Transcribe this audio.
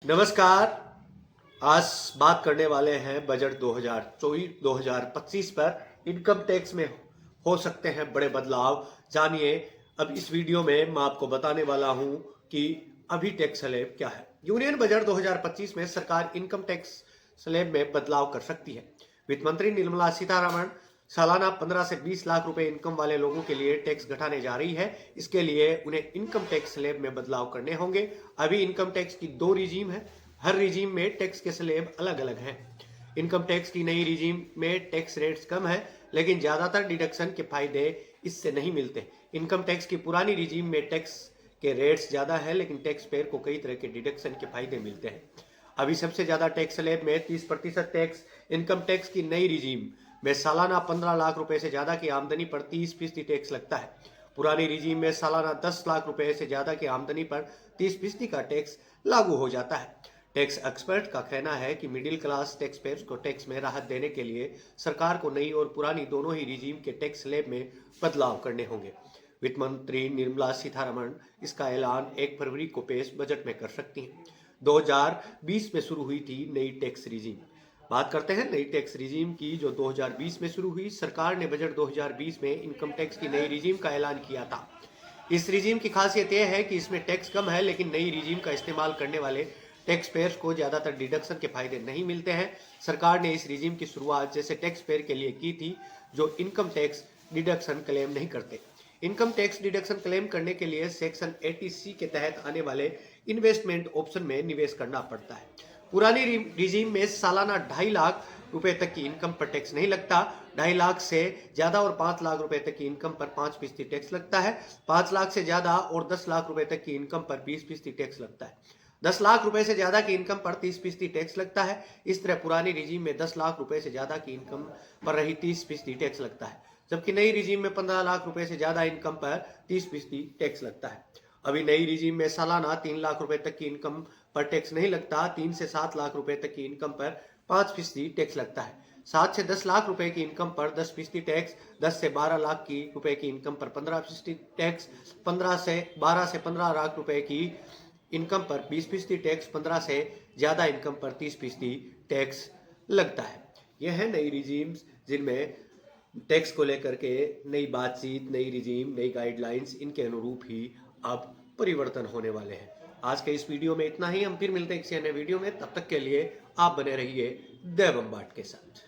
नमस्कार। आज बात करने वाले हैं बजट 2024-2025 पर। इनकम टैक्स में हो सकते हैं बड़े बदलाव, जानिए अब इस वीडियो में मैं आपको बताने वाला हूं कि अभी टैक्स स्लैब क्या है। यूनियन बजट 2025 में सरकार इनकम टैक्स स्लैब में बदलाव कर सकती है। वित्त मंत्री निर्मला सीतारमण सालाना 15 से 20 लाख रुपए इनकम वाले लोगों के लिए टैक्स घटाने जा रही है। इसके लिए उन्हें इनकम टैक्स स्लैब में बदलाव करने होंगे। अभी इनकम टैक्स की दो रिजीम है, हर रिजीम में टैक्स के स्लैब अलग अलग हैं। इनकम टैक्स की नई रिजीम में टैक्स रेट्स कम है, लेकिन ज्यादातर डिडक्शन के फायदे इससे नहीं मिलते। इनकम टैक्स की पुरानी रिजीम में टैक्स के रेट्स ज्यादा है, लेकिन टैक्स पेयर को कई तरह के डिडक्शन के फायदे मिलते हैं। अभी सबसे ज्यादा टैक्स स्लैब में 30% टैक्स इनकम टैक्स की नई रिजीम में सालाना 15 लाख रुपए से ज्यादा की आमदनी पर 30% टैक्स लगता है। पुरानी रिजीम में सालाना 10 लाख रुपए से ज्यादा की आमदनी पर 30% का टैक्स लागू हो जाता है। टैक्स एक्सपर्ट का कहना है कि मिडिल क्लास टैक्स पेयर्स को टैक्स में राहत देने के लिए सरकार को नई और पुरानी दोनों ही रिजीम के टैक्स स्लैब में बदलाव करने होंगे। वित्त मंत्री निर्मला सीतारमण इसका ऐलान 1 फरवरी को पेश बजट में कर सकती हैं। 2020 में शुरू हुई थी नई टैक्स रिजीम। बात करते हैं नई टैक्स रिजीम की जो 2020 में शुरू हुई। सरकार ने बजट 2020 में इनकम टैक्स की नई रिजीम का ऐलान किया था। इस रिजीम की खासियत यह है कि इसमें टैक्स कम है, लेकिन नई रिजीम का इस्तेमाल करने वाले टैक्स पेयर्स को ज्यादातर डिडक्शन के फायदे नहीं मिलते हैं। सरकार ने इस रिजीम की शुरुआत जैसे टैक्स पेयर के लिए की थी जो इनकम टैक्स डिडक्शन क्लेम नहीं करते। इनकम टैक्स डिडक्शन क्लेम करने के लिए सेक्शन 80C के तहत आने वाले इन्वेस्टमेंट ऑप्शन में निवेश करना पड़ता है। पुरानी रिजीम में सालाना 2.5 लाख रुपए तक की इनकम पर टैक्स नहीं लगता। 2.5 लाख से ज्यादा और 5 लाख रुपए तक की इनकम पर 5% टैक्स लगता है। 5 लाख से ज्यादा और 10 लाख रुपए तक की इनकम पर 20% टैक्स लगता है। 10 लाख रुपए से ज्यादा की इनकम पर 30% टैक्स लगता है। इस तरह पुरानी रिजीम में 10 लाख रुपए से ज्यादा की इनकम पर रही 30% टैक्स लगता है, जबकि नई रिजीम में 15 लाख रुपए से ज्यादा इनकम पर 30% टैक्स लगता है। अभी नई रिजीम में सालाना 3 लाख रुपए तक की इनकम पर टैक्स नहीं लगता। 3 से 7 लाख रुपए तक की इनकम पर 5% टैक्स लगता है। 7 से 10 लाख रुपए की इनकम पर 10% टैक्स। 10 से 12 लाख की रुपए की इनकम पर 15% टैक्स। 12 से 15 लाख रुपए की इनकम पर 20% टैक्स। 15 से ज्यादा इनकम पर 30% टैक्स लगता है। यह है नई रिजीम्स जिनमें टैक्स को लेकर के नई बातचीत, नई रिजीम, नई गाइडलाइंस, इनके अनुरूप ही अब परिवर्तन होने वाले हैं। आज के इस वीडियो में इतना ही। हम फिर मिलते हैं किसी अन्य वीडियो में। तब तक के लिए आप बने रहिए देव अम्बाट के साथ।